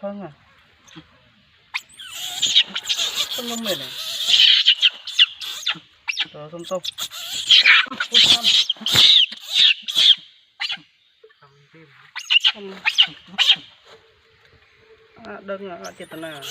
Thơm à. Không ngâm mệt này. Rồi xong xong. Đơn là chết nào.